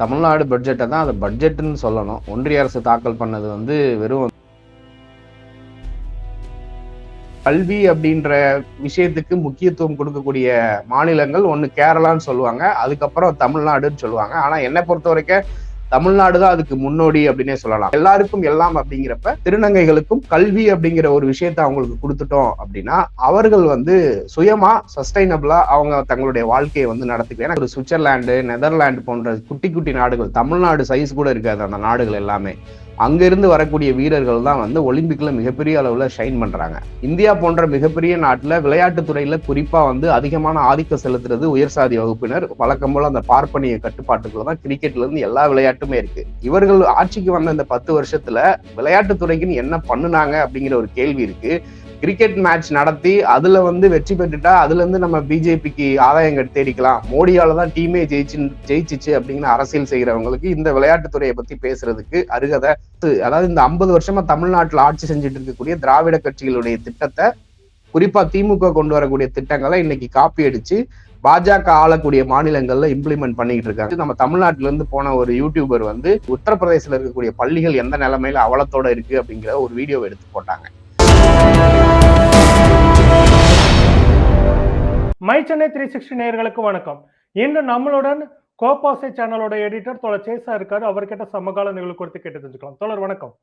தமிழ்நாடு பட்ஜெட்டை தான் அது பட்ஜெட்டுன்னு சொல்லணும். ஒன்றிய அரசு தாக்கல் பண்ணது வந்து வெறும் கல்வி அப்படின்ற விஷயத்துக்கு முக்கியத்துவம் கொடுக்கக்கூடிய மாநிலங்கள் ஒன்று கேரளான்னு சொல்லுவாங்க, அதுக்கப்புறம் தமிழ்நாடுன்னு சொல்லுவாங்க. ஆனா என்னை பொறுத்த வரைக்கும் தமிழ்நாடு தான் அதுக்கு முன்னோடி அப்படின்னே சொல்லலாம். எல்லாருக்கும் எல்லாம் அப்படிங்கிறப்ப திருநங்கைகளுக்கும் கல்வி அப்படிங்கிற ஒரு விஷயத்த அவங்களுக்கு கொடுத்துட்டோம் அப்படின்னா அவர்கள் வந்து சுயமா சஸ்டைனபிளா அவங்க தங்களுடைய வாழ்க்கையை வந்து நடத்திக்குவேன். ஒரு சுவிட்சர்லாந்து, நெதர்லாந்து போன்ற குட்டி குட்டி நாடுகள், தமிழ்நாடு சைஸ் கூட இருக்காது அந்த நாடுகள் எல்லாமே, அங்கிருந்து வரக்கூடிய வீரர்கள் தான் வந்து ஒலிம்பிக்ல மிகப்பெரிய அளவுல ஷைன் பண்றாங்க. இந்தியா போன்ற மிகப்பெரிய நாட்டுல விளையாட்டுத்துறையில குறிப்பா வந்து அதிகமான ஆதிக்கம் செலுத்துறது உயர் சாதி வகுப்பினர். வழக்கம் போல அந்த பார்ப்பனிய கட்டுப்பாட்டுக்குள்ள தான் கிரிக்கெட்ல இருந்து எல்லா விளையாட்டுமே இருக்கு. இவர்கள் ஆட்சிக்கு வந்த இந்த 10 வருஷத்துல விளையாட்டுத்துறைக்குன்னு என்ன பண்ணுனாங்க அப்படிங்கிற ஒரு கேள்வி இருக்கு. கிரிக்கெட் மேட்ச் நடத்தி அதுல வந்து வெற்றி பெற்றுட்டா அதுல இருந்து நம்ம பிஜேபிக்கு ஆதாயம் தேடிக்கலாம், மோடியால தான் டீமே ஜெயிச்சிச்சு அப்படிங்கிற அரசியல் செய்யறவங்களுக்கு இந்த விளையாட்டுத்துறையை பத்தி பேசுறதுக்கு அருகதை. அதாவது இந்த 50 வருஷமா தமிழ்நாட்டில் ஆட்சி செஞ்சுட்டு இருக்கக்கூடிய திராவிட கட்சிகளுடைய திட்டத்தை, குறிப்பா திமுக கொண்டு வரக்கூடிய திட்டங்களை இன்னைக்கு காப்பி அடிச்சு பாஜக ஆளக்கூடிய மாநிலங்கள்ல இம்ப்ளிமெண்ட் பண்ணிட்டு இருக்காங்க. நம்ம தமிழ்நாட்டில இருந்து போன ஒரு யூடியூபர் வந்து உத்தரப்பிரதேசல இருக்கக்கூடிய பள்ளிகள் எந்த நிலைமையில அவலத்தோட இருக்கு அப்படிங்கிற ஒரு வீடியோவை எடுத்து போட்டாங்க. மை சென்னை 360 நேயர்களுக்கு வணக்கம். இன்று நம்மளுடன் கோபாசை சேனலோட எடிட்டர் தோழர் சேசா இருக்காரு. அவர்கிட்ட சமகால நிகழ்வு குறித்து கேட்டு தெரிஞ்சுக்கலாம். தோழர் வணக்கம்.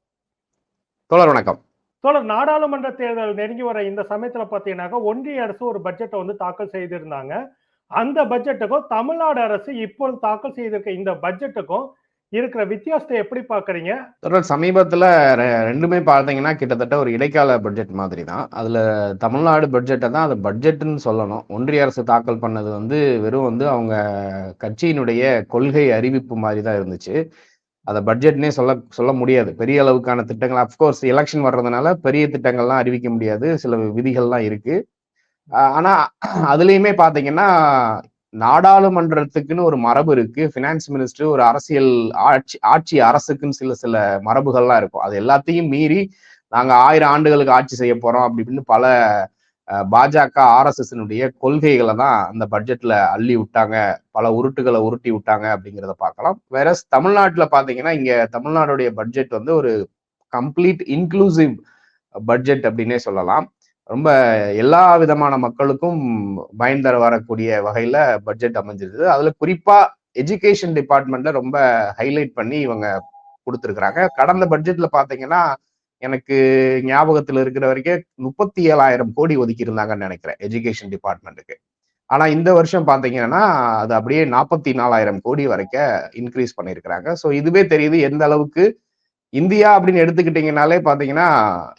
தோழர் வணக்கம். தோழர், நாடாளுமன்ற தேர்தல் நெருங்கி வர இந்த சமயத்துல பாத்தீங்கன்னா ஒன்றிய அரசு ஒரு பட்ஜெட்டை வந்து தாக்கல் செய்திருந்தாங்க. அந்த பட்ஜெட்டுக்கும் தமிழ்நாடு அரசு இப்போது தாக்கல் செய்திருக்க இந்த பட்ஜெட்டுக்கும் இருக்கிற வித்தியாசத்தை எப்படி பாக்குறீங்க? சமீபத்துல ரெண்டுமே பார்த்தீங்கன்னா கிட்டத்தட்ட ஒரு இடைக்கால பட்ஜெட் மாதிரி தான். அதுல தமிழ்நாடு பட்ஜெட்டை தான் அது பட்ஜெட்டுன்னு சொல்லணும். ஒன்றிய அரசு தாக்கல் பண்ணது வந்து வெறும் வந்து அவங்க கட்சியினுடைய கொள்கை அறிவிப்பு மாதிரி தான் இருந்துச்சு. அதை பட்ஜெட்னே சொல்ல முடியாது. பெரிய அளவுக்கான திட்டங்கள், அப்கோர்ஸ் எலெக்ஷன் வர்றதுனால பெரிய திட்டங்கள்லாம் அறிவிக்க முடியாது, சில விதிகள்லாம் இருக்கு. ஆனா அதுலயுமே பாத்தீங்கன்னா நாடாளுமன்றத்துக்குன்னு ஒரு மரபு இருக்கு, பினான்ஸ் மினிஸ்டர், ஒரு அரசியல் ஆட்சி அரசுக்குன்னு சில மரபுகள்லாம் இருக்கும். அது எல்லாத்தையும் மீறி நாங்க 1000 ஆண்டுகளுக்கு ஆட்சி செய்ய போறோம் அப்படி இப்படின்னு பல பாஜக ஆர்எஸ்எஸ்னுடைய கொள்கைகளை தான் அந்த பட்ஜெட்ல அள்ளி விட்டாங்க, பல உருட்டுகளை உருட்டி விட்டாங்க அப்படிங்கிறத பார்க்கலாம். வேற தமிழ்நாட்டுல பாத்தீங்கன்னா இங்க தமிழ்நாடுடைய பட்ஜெட் வந்து ஒரு கம்ப்ளீட் இன்க்ளூசிவ் பட்ஜெட் அப்படின்னே சொல்லலாம். ரொம்ப எல்லா விதமான மக்களுக்கும் பயன் தர வரக்கூடிய வகையில பட்ஜெட் அமைஞ்சிருது. அதுல குறிப்பா எஜுகேஷன் டிபார்ட்மெண்ட்ல ரொம்ப ஹைலைட் பண்ணி இவங்க கொடுத்துருக்குறாங்க. கடந்த பட்ஜெட்ல பாத்தீங்கன்னா எனக்கு ஞாபகத்துல இருக்கிற வரைக்கும் 37,000 கோடி ஒதுக்கி இருந்தாங்கன்னு நினைக்கிறேன் எஜுகேஷன் டிபார்ட்மெண்ட்டுக்கு. ஆனா இந்த வருஷம் பாத்தீங்கன்னா அது அப்படியே 44,000 கோடி வரைக்கும் இன்க்ரீஸ் பண்ணியிருக்கிறாங்க. ஸோ இதுவே தெரியுது எந்த அளவுக்கு இந்தியா அப்படின்னு எடுத்துக்கிட்டீங்கன்னாலே பாத்தீங்கன்னா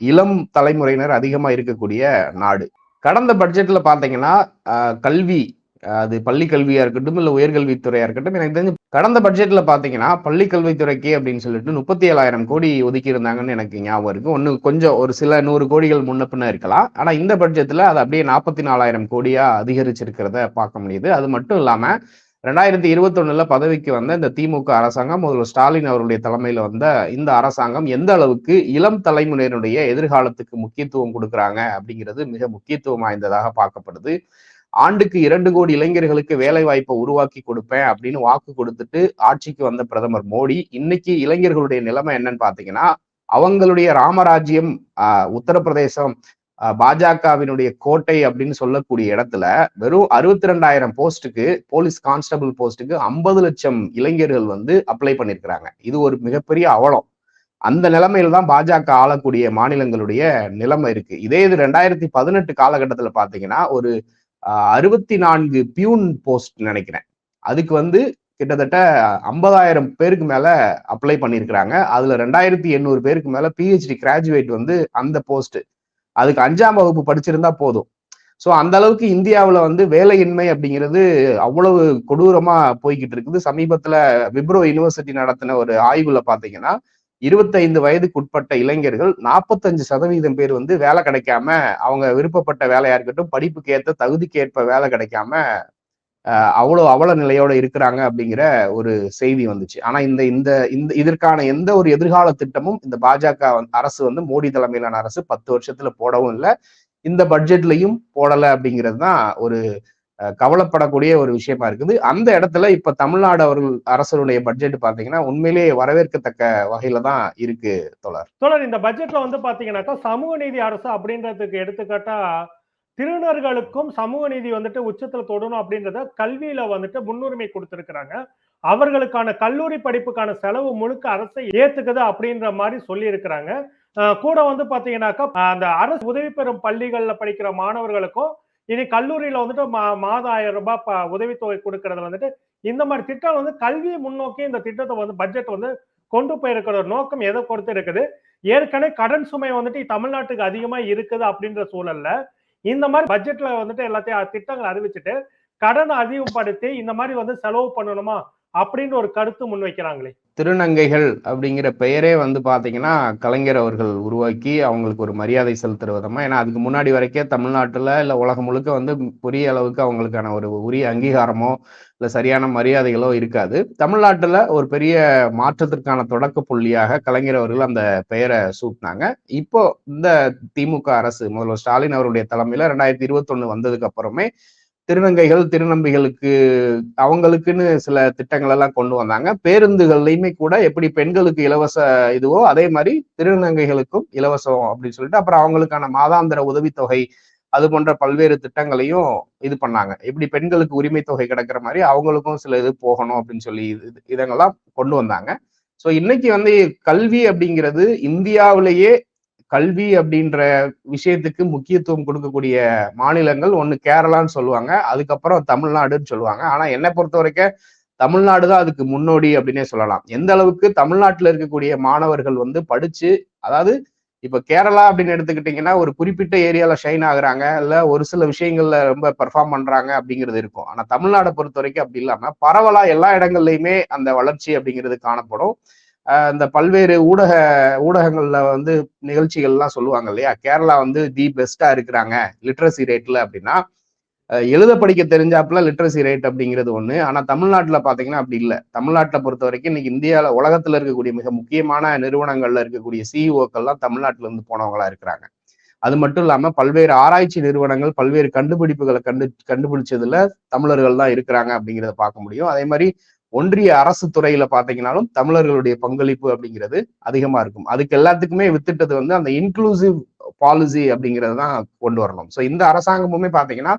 இளம் தலைமுறையினர் அதிகமா இருக்கக்கூடிய நாடு. கடந்த பட்ஜெட்ல பாத்தீங்கன்னா கல்வி, அது பள்ளி கல்வியா இருக்கட்டும் இல்ல உயர்கல்வித்துறையா இருக்கட்டும், எனக்கு தெரிஞ்சு கடந்த பட்ஜெட்ல பாத்தீங்கன்னா பள்ளி கல்வித்துறைக்கு அப்படின்னு சொல்லிட்டு 37,000 கோடி ஒதுக்கி இருந்தாங்கன்னு எனக்கு ஞாபகம் இருக்கு. ஒண்ணு கொஞ்சம் ஒரு சில 100 கோடிகள் முன்ன பின்ன இருக்கலாம். ஆனா இந்த பட்ஜெட்ல அது அப்படியே 44,000 கோடியா அதிகரிச்சிருக்கிறத பார்க்க முடியுது. அது மட்டும் இல்லாம 2021 பதவிக்கு வந்த இந்த திமுக அரசாங்கம், முதல்வர் ஸ்டாலின் அவருடைய தலைமையில வந்த இந்த அரசாங்கம் எந்த அளவுக்கு இளம் தலைமுறையினுடைய எதிர்காலத்துக்கு முக்கியத்துவம் கொடுக்குறாங்க அப்படிங்கிறது மிக முக்கியத்துவம் வாய்ந்ததாக பார்க்கப்படுது. ஆண்டுக்கு 2 கோடி இளைஞர்களுக்கு வேலை வாய்ப்பை உருவாக்கி கொடுப்பேன் அப்படின்னு வாக்கு கொடுத்துட்டு ஆட்சிக்கு வந்த பிரதமர் மோடி இன்னைக்கு இளைஞர்களுடைய நிலைமை என்னன்னு பாத்தீங்கன்னா, அவங்களுடைய ராமராஜ்யம் உத்தரப்பிரதேசம் பாஜகவினுடைய கோட்டை அப்படின்னு சொல்லக்கூடிய இடத்துல வெறும் 62,000 போஸ்ட்டுக்கு, போலீஸ் கான்ஸ்டபிள் போஸ்ட்டுக்கு 50 லட்சம் இளைஞர்கள் வந்து அப்ளை பண்ணிருக்கிறாங்க. இது ஒரு மிகப்பெரிய அவலம். அந்த நிலைமையில தான் பாஜக ஆளக்கூடிய மாநிலங்களுடைய நிலைமை இருக்கு. இதே இது 2018 காலகட்டத்துல பாத்தீங்கன்னா ஒரு 64 பியூன் போஸ்ட் நினைக்கிறேன், அதுக்கு வந்து கிட்டத்தட்ட 50,000 பேருக்கு மேல அப்ளை பண்ணிருக்கிறாங்க. அதுல 2,800 பேருக்கு மேல பிஹெச்டி கிராஜுவேட் வந்து அந்த போஸ்ட், அதுக்கு 5ஆம் வகுப்பு படிச்சிருந்தா போதும். ஸோ அந்த அளவுக்கு இந்தியாவில் வந்து வேலையின்மை அப்படிங்கிறது அவ்வளவு கொடூரமா போய்கிட்டு இருக்குது. சமீபத்துல விப்ரோ யூனிவர்சிட்டி நடத்தின ஒரு ஆய்வுல பாத்தீங்கன்னா 25 வயதுக்கு உட்பட்ட இளைஞர்கள் 45% பேர் வந்து வேலை கிடைக்காம, அவங்க விருப்பப்பட்ட வேலையா இருக்கட்டும், படிப்புக்கு ஏற்ற தகுதிக்கு ஏற்ப வேலை கிடைக்காம அவ்வளவு அவல நிலையோட இருக்கிறாங்க அப்படிங்கிற ஒரு செய்தி வந்துச்சு. ஆனா இதற்கான எந்த ஒரு எதிர்கால திட்டமும் இந்த பாஜக அரசு வந்து மோடி தலைமையிலான அரசு 10 வருஷத்துல போடவும் இல்லை, இந்த பட்ஜெட்லையும் போடலை அப்படிங்கிறது தான் ஒரு கவலைப்படக்கூடிய ஒரு விஷயமா இருக்குது. அந்த இடத்துல இப்ப தமிழ்நாடு அரசுடைய பட்ஜெட் பாத்தீங்கன்னா உண்மையிலேயே வரவேற்கத்தக்க வகையில தான் இருக்கு தோழர். தோழர், இந்த பட்ஜெட்ல வந்து பாத்தீங்கன்னாக்கா சமூக நீதி அரசு அப்படின்றதுக்கு எடுத்துக்காட்டா திருநர்களுக்கும் சமூக நீதி வந்துட்டு உச்சத்துல தொடணும் அப்படின்றத கல்வியில வந்துட்டு முன்னுரிமை கொடுத்திருக்கிறாங்க. அவர்களுக்கான கல்லூரி படிப்புக்கான செலவு முழுக்க அரசை ஏத்துக்குது அப்படின்ற மாதிரி சொல்லி இருக்கிறாங்க. கூட வந்து பாத்தீங்கன்னாக்கா அந்த அரசு உதவி பெறும் பள்ளிகள்ல படிக்கிற மாணவர்களுக்கும் இனி கல்லூரியில வந்துட்டு மாதம் 1000 ரூபாய் உதவித்தொகை கொடுக்கறது வந்துட்டு இந்த மாதிரி திட்டம் வந்து கல்வியை முன்னோக்கி இந்த திட்டத்தை வந்து பட்ஜெட் வந்து கொண்டு போயிருக்கிற நோக்கம் எதை பொறுத்து இருக்குது. ஏற்கனவே கடன் சுமை வந்துட்டு தமிழ்நாட்டுக்கு அதிகமா இருக்குது அப்படின்ற சூழல்ல இந்த மாதிரி பட்ஜெட்ல வந்துட்டு எல்லாத்தையும் திட்டங்கள் அறிவிச்சுட்டு கடனை அதிகப்படுத்தி இந்த மாதிரி வந்து செலவு பண்ணணுமா அப்படின்னு ஒரு கருத்து முன்வைக்கிறாங்களே. திருநங்கைகள் அப்படிங்கிற பெயரே வந்து பாத்தீங்கன்னா கலைஞர் அவர்கள் உருவாக்கி அவங்களுக்கு ஒரு மரியாதை செலுத்துற விதமா, ஏன்னா அதுக்கு முன்னாடி வரைக்கும் தமிழ்நாட்டுல இல்ல உலகம் முழுக்க வந்து பெரிய அளவுக்கு அவங்களுக்கான ஒரு உரிய அங்கீகாரமோ இல்ல சரியான மரியாதைகளோ இருக்காது. தமிழ்நாட்டுல ஒரு பெரிய மாற்றத்திற்கான தொடக்க புள்ளியாக கலைஞர் அவர்கள் அந்த பெயரை சூட்டினாங்க. இப்போ இந்த திமுக அரசு முதல்வர் ஸ்டாலின் அவருடைய தலைமையில 2021 வந்ததுக்கு அப்புறமே திருநங்கைகள் திருநம்பிகளுக்கு அவங்களுக்குன்னு சில திட்டங்கள் எல்லாம் கொண்டு வந்தாங்க. பேருந்துகள்லையுமே கூட எப்படி பெண்களுக்கு இலவச இதுவோ அதே மாதிரி திருநங்கைகளுக்கும் இலவசம் அப்படின்னு சொல்லிட்டு அப்புறம் அவங்களுக்கான மாதாந்திர உதவித்தொகை அது போன்ற பல்வேறு திட்டங்களையும் இது பண்ணாங்க. எப்படி பெண்களுக்கு உரிமை தொகை கிடைக்கிற மாதிரி அவங்களுக்கும் சில இது போகணும் அப்படின்னு சொல்லி இதெல்லாம் கொண்டு வந்தாங்க. ஸோ இன்னைக்கு வந்து கல்வி அப்படிங்கிறது இந்தியாவிலேயே கல்வி அப்படின்ற விஷயத்துக்கு முக்கியத்துவம் கொடுக்கக்கூடிய மாநிலங்கள் ஒண்ணு கேரளான்னு சொல்லுவாங்க, அதுக்கப்புறம் தமிழ்நாடுன்னு சொல்லுவாங்க. ஆனா என்னை பொறுத்த வரைக்கும் தமிழ்நாடு தான் அதுக்கு முன்னோடி அப்படின்னே சொல்லலாம். எந்த அளவுக்கு தமிழ்நாட்டுல இருக்கக்கூடிய மாணவர்கள் வந்து படிச்சு, அதாவது இப்ப கேரளா அப்படின்னு எடுத்துக்கிட்டீங்கன்னா ஒரு குறிப்பிட்ட ஏரியால ஷைன் ஆகுறாங்க, இல்ல ஒரு சில விஷயங்கள்ல ரொம்ப பெர்ஃபார்ம் பண்றாங்க அப்படிங்கிறது இருக்கும். ஆனா தமிழ்நாடை பொறுத்த வரைக்கும் அப்படி இல்லாம பரவலா எல்லா இடங்கள்லயுமே அந்த வளர்ச்சி அப்படிங்கிறது காணப்படும். இந்த பல்வேறு ஊடகங்கள்ல வந்து நிகழ்ச்சிகள்லாம் சொல்லுவாங்க இல்லையா, கேரளா வந்து தி பெஸ்டா இருக்கிறாங்க லிட்ரஸி ரேட்ல அப்படின்னா, எழுத படிக்க தெரிஞ்சாப்புல லிட்ரஸி ரேட் அப்படிங்கிறது ஒண்ணு. ஆனா தமிழ்நாட்டுல பாத்தீங்கன்னா அப்படி இல்லை. தமிழ்நாட்டை பொறுத்த வரைக்கும் இன்னைக்கு இந்தியாவில உலகத்துல இருக்கக்கூடிய மிக முக்கியமான நிறுவனங்கள்ல இருக்கக்கூடிய சிஇஓக்கள்லாம் தமிழ்நாட்டுல இருந்து போனவங்களா இருக்கிறாங்க. அது மட்டும் இல்லாம பல்வேறு ஆராய்ச்சி நிறுவனங்கள் பல்வேறு கண்டுபிடிப்புகளை கண்டுபிடிச்சதுல தமிழர்கள் தான் இருக்கிறாங்க அப்படிங்கிறத பார்க்க முடியும். அதே மாதிரி ஒன்றிய அரசு துறையில பாத்தீங்கன்னாலும் தமிழர்களுடைய பங்களிப்பு அப்படிங்கிறது அதிகமா இருக்கும். அதுக்கு எல்லாத்துக்குமே வித்துட்டது வந்து அந்த இன்க்ளூசிவ் பாலிசி அப்படிங்கிறது தான் கொண்டு வரணும். ஸோ இந்த அரசாங்கமுமே பாத்தீங்கன்னா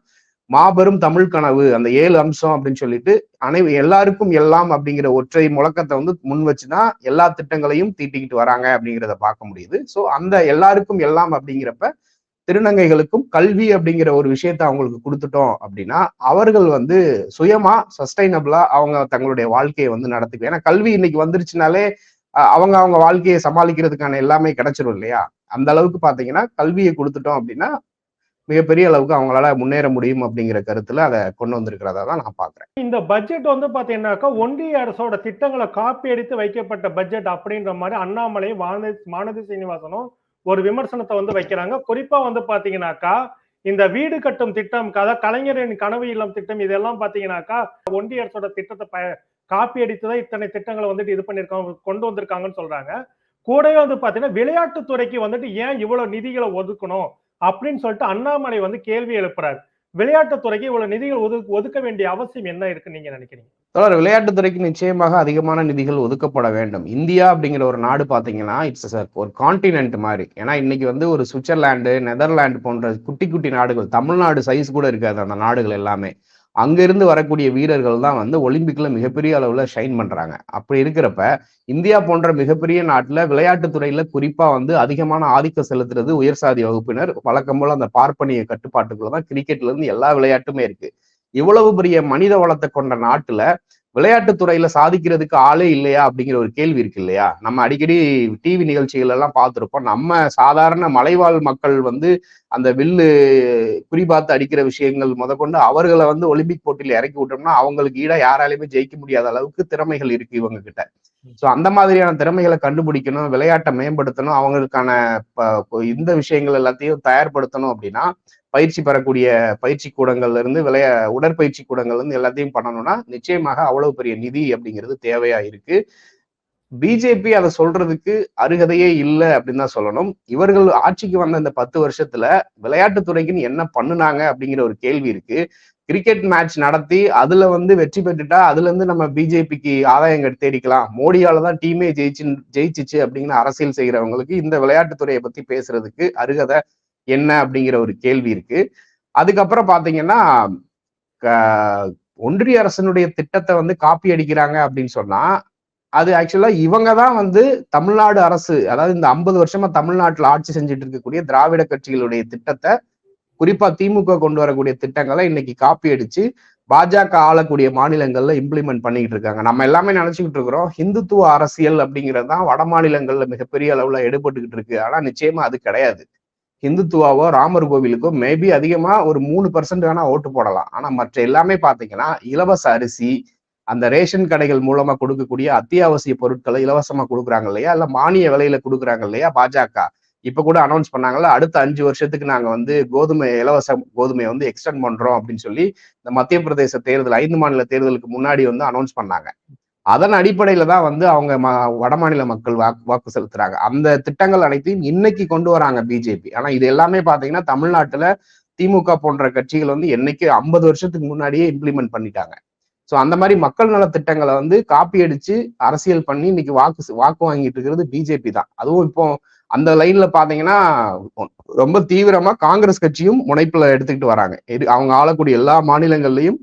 மாபெரும் தமிழ் கனவு அந்த 7 அம்சம் அப்படின்னு சொல்லிட்டு எல்லாருக்கும் எல்லாம் அப்படிங்கிற ஒற்றை முழக்கத்தை வந்து முன் வச்சுதான் எல்லா திட்டங்களையும் தீட்டிக்கிட்டு வராங்க அப்படிங்கிறத பார்க்க முடியுது. ஸோ அந்த எல்லாருக்கும் எல்லாம் அப்படிங்கிறப்ப திருநங்கைகளுக்கும் கல்வி அப்படிங்கிற ஒரு விஷயத்த அவங்களுக்கு கொடுத்துட்டோம் அப்படின்னா அவர்கள் வந்து சுயமா சஸ்டைனபிளா அவங்க தங்களுடைய வாழ்க்கையை வந்து நடத்துக்கு. ஏன்னா கல்வி இன்னைக்கு வந்துருச்சுனாலே அவங்க வாழ்க்கையை சமாளிக்கிறதுக்கான எல்லாமே கிடைச்சிரும் இல்லையா. அந்த அளவுக்கு பாத்தீங்கன்னா கல்வியை கொடுத்துட்டோம் அப்படின்னா மிகப்பெரிய அளவுக்கு அவங்களால முன்னேற முடியும் அப்படிங்கிற கருத்துல அதை கொண்டு வந்திருக்கிறதா தான் நான் பாக்குறேன். இந்த பட்ஜெட் வந்து பாத்தீங்கன்னாக்கா ஒன்றிய அரசோட திட்டங்களை காப்பி அடித்து வைக்கப்பட்ட பட்ஜெட் அப்படின்ற மாதிரி அண்ணாமலையும் வானதி சீனிவாசனும் ஒரு விமர்சனத்தை வந்து வைக்கிறாங்க. குறிப்பா வந்து பாத்தீங்கன்னாக்கா இந்த வீடு கட்டும் திட்டம், கலைஞரின் கனவு இல்லம் திட்டம், இதெல்லாம் பாத்தீங்கன்னாக்கா ஒன்றிய அரசோட திட்டத்தை காப்பி அடித்துதான் இத்தனை திட்டங்களை வந்துட்டு இது பண்ணிருக்காங்க கொண்டு வந்திருக்காங்கன்னு சொல்றாங்க. கூடவே வந்து பாத்தீங்கன்னா விளையாட்டுத்துறைக்கு வந்துட்டு ஏன் இவ்வளவு நிதிகளை ஒதுக்கணும் அப்படின்னு சொல்லிட்டு அண்ணாமலை வந்து கேள்வி எழுப்புறாரு. விளையாட்டுத்துறைக்கு இவ்வளவு நிதிகள் ஒதுக்க வேண்டிய அவசியம் என்ன இருக்குன்னு நீங்க நினைக்கிறீங்க? விளையாட்டுத்துறைக்கு நிச்சயமாக அதிகமான நிதிகள் ஒதுக்கப்பட வேண்டும். இந்தியா அப்படிங்கிற ஒரு நாடு பாத்தீங்கன்னா இட்ஸ் ஒரு கான்டினென்ட் மாதிரி. ஏன்னா இன்னைக்கு வந்து ஒரு சுவிட்சர்லாந்து, நெதர்லாந்து போன்ற குட்டி குட்டி நாடுகள், தமிழ்நாடு சைஸ் கூட இருக்காது அந்த நாடுகள் எல்லாமே. அங்கிருந்து வரக்கூடிய வீரர்கள் தான் வந்து ஒலிம்பிக்ல மிகப்பெரிய அளவுல ஷைன் பண்றாங்க. அப்படி இருக்கிறப்ப இந்தியா போன்ற மிகப்பெரிய நாட்டுல விளையாட்டுத்துறையில குறிப்பா வந்து அதிகமான ஆதிக்கம் செலுத்துறது உயர் சாதி வகுப்பினர். வழக்கம் போல அந்த பார்ப்பனிய கட்டுப்பாட்டுக்குள்ளதான் கிரிக்கெட்ல இருந்து எல்லா விளையாட்டுமே இருக்கு. இவ்வளவு பெரிய மனித வளத்தை கொண்ட நாட்டுல விளையாட்டுத்துறையில சாதிக்கிறதுக்கு ஆளே இல்லையா அப்படிங்கிற ஒரு கேள்வி இருக்கு இல்லையா. நம்ம அடிக்கடி டிவி நிகழ்ச்சிகள் எல்லாம் பார்த்திருப்போம். நம்ம சாதாரண மலைவாழ் மக்கள் வந்து அந்த வில்லு குறிபார்த்து அடிக்கிற விஷயங்கள் முதற்கொண்டு அவர்களை வந்து ஒலிம்பிக் போட்டியில இறக்கி விட்டோம்னா அவங்களுக்கு ஈடா யாராலையுமே ஜெயிக்க முடியாத அளவுக்கு திறமைகள் இருக்கு இவங்க கிட்ட. ஸோ அந்த மாதிரியான திறமைகளை கண்டுபிடிக்கணும், விளையாட்டை மேம்படுத்தணும், அவங்களுக்கான இந்த விஷயங்கள் எல்லாத்தையும் தயார்படுத்தணும் அப்படின்னா பயிற்சி பெறக்கூடிய பயிற்சி கூடங்கள்ல இருந்து உடற்பயிற்சி கூடங்கள்ல இருந்து எல்லாத்தையும் பண்ணணும்னா நிச்சயமாக அவ்வளவு பெரிய நிதி அப்படிங்கிறது தேவையா இருக்கு. பிஜேபி அதை சொல்றதுக்கு அருகதையே இல்லை அப்படின்னு தான் சொல்லணும். இவர்கள் ஆட்சிக்கு வந்த இந்த 10 வருஷத்துல விளையாட்டுத்துறைக்குன்னு என்ன பண்ணுனாங்க அப்படிங்கிற ஒரு கேள்வி இருக்கு. கிரிக்கெட் மேட்ச் நடத்தி அதுல வெற்றி பெற்றுட்டா அதுல இருந்து நம்ம பிஜேபிக்கு ஆதாயம் தேடிக்கலாம், மோடியால தான் டீமே ஜெயிச்சிச்சு அப்படிங்கிற அரசியல் செய்யறவங்களுக்கு இந்த விளையாட்டுத்துறையை பத்தி பேசுறதுக்கு அருகதை என்ன அப்படிங்கிற ஒரு கேள்வி இருக்கு. அதுக்கப்புறம் பாத்தீங்கன்னா ஒன்றிய அரசனுடைய திட்டத்தை காப்பி அடிக்கிறாங்க அப்படின்னு சொன்னா அது ஆக்சுவலா இவங்க தான் தமிழ்நாடு அரசு, அதாவது இந்த 50 வருஷமா தமிழ்நாட்டுல ஆட்சி செஞ்சுட்டு இருக்கக்கூடிய திராவிட கட்சிகளுடைய திட்டத்தை, குறிப்பா திமுக கொண்டு வரக்கூடிய திட்டங்களை இன்னைக்கு காப்பி அடிச்சு பாஜக ஆளக்கூடிய மாநிலங்கள்ல இம்ப்ளிமெண்ட் பண்ணிக்கிட்டு இருக்காங்க. நம்ம எல்லாமே நினைச்சுக்கிட்டு இருக்கிறோம் ஹிந்துத்துவ அரசியல் அப்படிங்கிறது தான் வட மாநிலங்கள்ல மிகப்பெரிய அளவுல எடுபட்டுக்கிட்டு இருக்கு. ஆனா நிச்சயமா அது கிடையாது. ஹிந்துத்துவாவோ ராமர் கோவிலுக்கோ மேபி அதிகமா ஒரு 3% வேணா ஓட்டு போடலாம். ஆனா மற்ற எல்லாமே பாத்தீங்கன்னா இலவச அரிசி, அந்த ரேஷன் கடைகள் மூலமா கொடுக்கக்கூடிய அத்தியாவசிய பொருட்களை இலவசமா கொடுக்குறாங்க இல்லையா, இல்ல மானிய விலையில கொடுக்குறாங்க இல்லையா பாஜக. இப்ப கூட அனௌன்ஸ் பண்ணாங்கல்ல, அடுத்த 5 வருஷத்துக்கு நாங்க கோதுமை இலவச கோதுமையை எக்ஸ்டெண்ட் பண்றோம் அப்படின்னு சொல்லி இந்த மத்திய பிரதேச தேர்தல் 5 மாநில தேர்தலுக்கு முன்னாடி அனௌன்ஸ் பண்ணாங்க. அதன் அடிப்படையில தான் அவங்க வட மாநில மக்கள் வாக்கு செலுத்துறாங்க. அந்த திட்டங்கள் அனைத்தையும் இன்னைக்கு கொண்டு வராங்க பிஜேபி. ஆனா இது எல்லாமே பாத்தீங்கன்னா தமிழ்நாட்டுல திமுக போன்ற கட்சிகள் என்னைக்கு 50 வருஷத்துக்கு முன்னாடியே இம்ப்ளிமெண்ட் பண்ணிட்டாங்க. ஸோ அந்த மாதிரி மக்கள் நல திட்டங்களை காப்பி அடிச்சு அரசியல் பண்ணி இன்னைக்கு வாக்கு வாங்கிட்டு இருக்கிறது பிஜேபி தான். அதுவும் இப்போ அந்த லைன்ல பாத்தீங்கன்னா ரொம்ப தீவிரமா காங்கிரஸ் கட்சியும் முனைப்புல எடுத்துக்கிட்டு வராங்க. அவங்க ஆளக்கூடிய எல்லா மாநிலங்கள்லயும்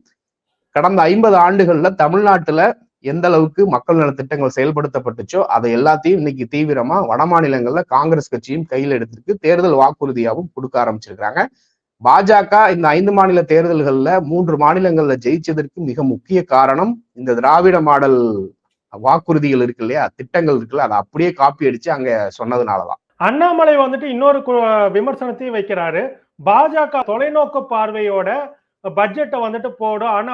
கடந்த 50 ஆண்டுகள்ல தமிழ்நாட்டுல எந்த அளவுக்கு மக்கள் நல திட்டங்கள் செயல்படுத்தப்பட்டுச்சோ அதை எல்லாத்தையும் இன்னைக்கு தீவிரமா வட மாநிலங்கள்ல காங்கிரஸ் கட்சியும் கையில் எடுத்துருக்கு, தேர்தல் வாக்குறுதியாகவும் கொடுக்க ஆரம்பிச்சிருக்காங்க. பாஜக இந்த 5 மாநில தேர்தல்கள்ல 3 மாநிலங்கள்ல ஜெயிச்சதற்கு மிக முக்கிய காரணம் இந்த திராவிட மாடல் வாக்குறுதிகள் இருக்கு இல்லையா, திட்டங்கள் இருக்குல்ல, அதை அப்படியே காப்பி அடிச்சு அங்க சொன்னதுனாலதான். அண்ணாமலை இன்னொரு விமர்சனத்தையும் வைக்கிறாரு. பாஜக தொலைநோக்கு பார்வையோட பட்ஜெட்டை போடும், ஆனா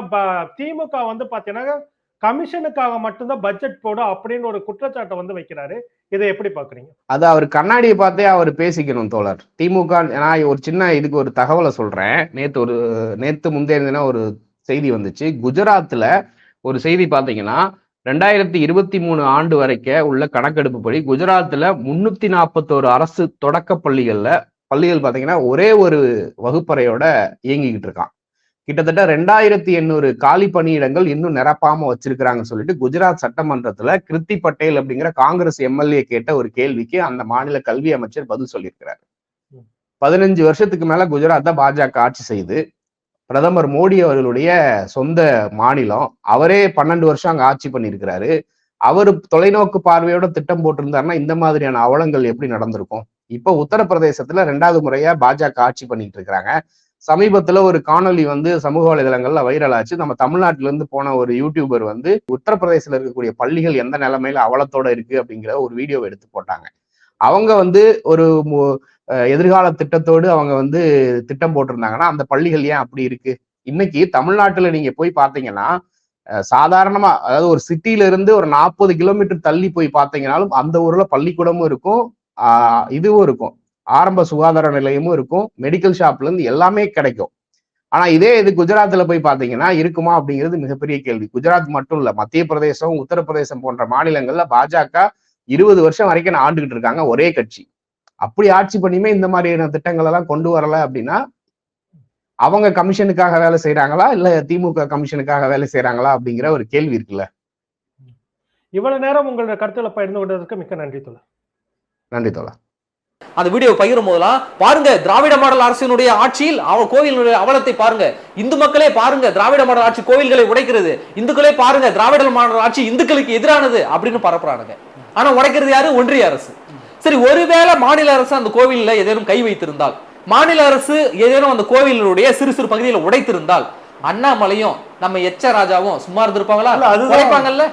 திமுக பாத்தீங்கன்னா கமிஷனுக்காக மட்டும்தான் பட்ஜெட் போடும் அப்படின்னு ஒரு குற்றச்சாட்டை வைக்கிறாரு. இதை எப்படி பாக்குறீங்க? அது அவர் கண்ணாடியை பார்த்தே அவர் பேசிக்கணும் தோழர். திமுக, நான் ஒரு சின்ன இதுக்கு ஒரு தகவலை சொல்றேன். நேத்து முந்தைய தினம் ஒரு செய்தி வந்துச்சு. குஜராத்ல ஒரு செய்தி பாத்தீங்கன்னா 2023 ஆண்டு வரைக்கும் உள்ள கணக்கெடுப்புப்படி குஜராத்ல 341 அரசு தொடக்க பள்ளிகள் பாத்தீங்கன்னா ஒரே ஒரு வகுப்பறையோட இயங்கிக்கிட்டு இருக்கான். கிட்டத்தட்ட 2800 காலி பணியிடங்கள் இன்னும் நிரப்பாம வச்சிருக்கிறாங்கன்னு சொல்லிட்டு குஜராத் சட்டமன்றத்துல கிருத்தி பட்டேல் அப்படிங்கிற காங்கிரஸ் எம்எல்ஏ கேட்ட ஒரு கேள்விக்கு அந்த மாநில கல்வி அமைச்சர் பதில் சொல்லியிருக்கிறார். 15 வருஷத்துக்கு மேல குஜராத்தை பாஜக ஆட்சி செய்து பிரதமர் மோடி அவர்களுடைய சொந்த மாநிலம், அவரே 12 வருஷம் அங்க ஆட்சி பண்ணியிருக்கிறாரு. அவரு தொலைநோக்கு பார்வையோட திட்டம் போட்டிருந்தாருன்னா இந்த மாதிரியான அவலங்கள் எப்படி நடந்திருக்கும்? இப்ப உத்தரப்பிரதேசத்துல 2வது முறையா பாஜக ஆட்சி பண்ணிட்டு இருக்கிறாங்க. சமீபத்துல ஒரு காணொலி சமூக வலைதளங்கள்ல வைரல் ஆச்சு. நம்ம தமிழ்நாட்டுல இருந்து போன ஒரு யூடியூபர் உத்தரப்பிரதேசத்துல இருக்கக்கூடிய பள்ளிகள் எந்த நிலைமையில அவலத்தோட இருக்கு அப்படிங்கிற ஒரு வீடியோவை எடுத்து போட்டாங்க. அவங்க ஒரு எதிர்கால திட்டத்தோடு அவங்க திட்டம் போட்டிருந்தாங்கன்னா அந்த பள்ளிகள் ஏன் அப்படி இருக்கு? இன்னைக்கு தமிழ்நாட்டுல நீங்க போய் பாத்தீங்கன்னா சாதாரணமா, அதாவது ஒரு சிட்டில இருந்து ஒரு 40 கிலோமீட்டர் தள்ளி போய் பாத்தீங்கன்னாலும் அந்த ஊர்ல பள்ளிக்கூடமும் இருக்கும், இதுவும் இருக்கும், ஆரம்ப சுகாதார நிலையமும் இருக்கும், மெடிக்கல் ஷாப்ல இருந்து எல்லாமே கிடைக்கும். ஆனா இதே இது குஜராத்ல போய் பாத்தீங்கன்னா இருக்குமா அப்படிங்கிறது மிகப்பெரிய கேள்வி. குஜராத் மட்டும் இல்ல, மத்திய பிரதேசம், உத்தரப்பிரதேசம் போன்ற மாநிலங்கள்ல பாஜக 20 வருஷம் வரைக்கும் ஆண்டுகிட்டு இருக்காங்க ஒரே கட்சி. அப்படி ஆட்சி பண்ணியுமே இந்த மாதிரியான திட்டங்கள் எல்லாம் கொண்டு வரல அப்படின்னா அவங்க கமிஷனுக்காக வேலை செய்யறாங்களா இல்ல திமுக கமிஷனுக்காக வேலை செய்யறாங்களா அப்படிங்கிற ஒரு கேள்வி இருக்குல்ல. இவ்வளவு நேரம் உங்களோட கருத்துல பகிர்ந்து கொண்டதற்கு மிக்க நன்றி தோழர். நன்றி தோழர். அந்த வீடியோ பகிரும் போதெல்லாம் பாருங்க, திராவிட மாடல் அரசினுடைய ஆட்சியில் கோவிலுடைய அவலத்தை பாருங்க, இந்து மக்களே பாருங்க திராவிட மாடல் ஆட்சி கோவில்களை உடைக்கிறது, இந்துக்களே பாருங்க திராவிட மாடல் ஆட்சி இந்துக்களுக்கு எதிரானது அப்படின்னு பரப்புறானுங்க. ஆனா உடைக்கிறது யாரு? ஒன்றிய அரசு. சரி, ஒருவேளை மாநில அரசு அந்த கோவில்ல ஏதேனும் கை வைத்திருந்தால், மாநில அரசு ஏதேனும் அந்த கோவிலுடைய சிறு சிறு பகுதியில் உடைத்திருந்தால், அண்ணாமலையும் நம்ம எச்ச ராஜாவும் சும்மா இருந்திருப்பாங்களா? உடைப்பாங்கல்ல.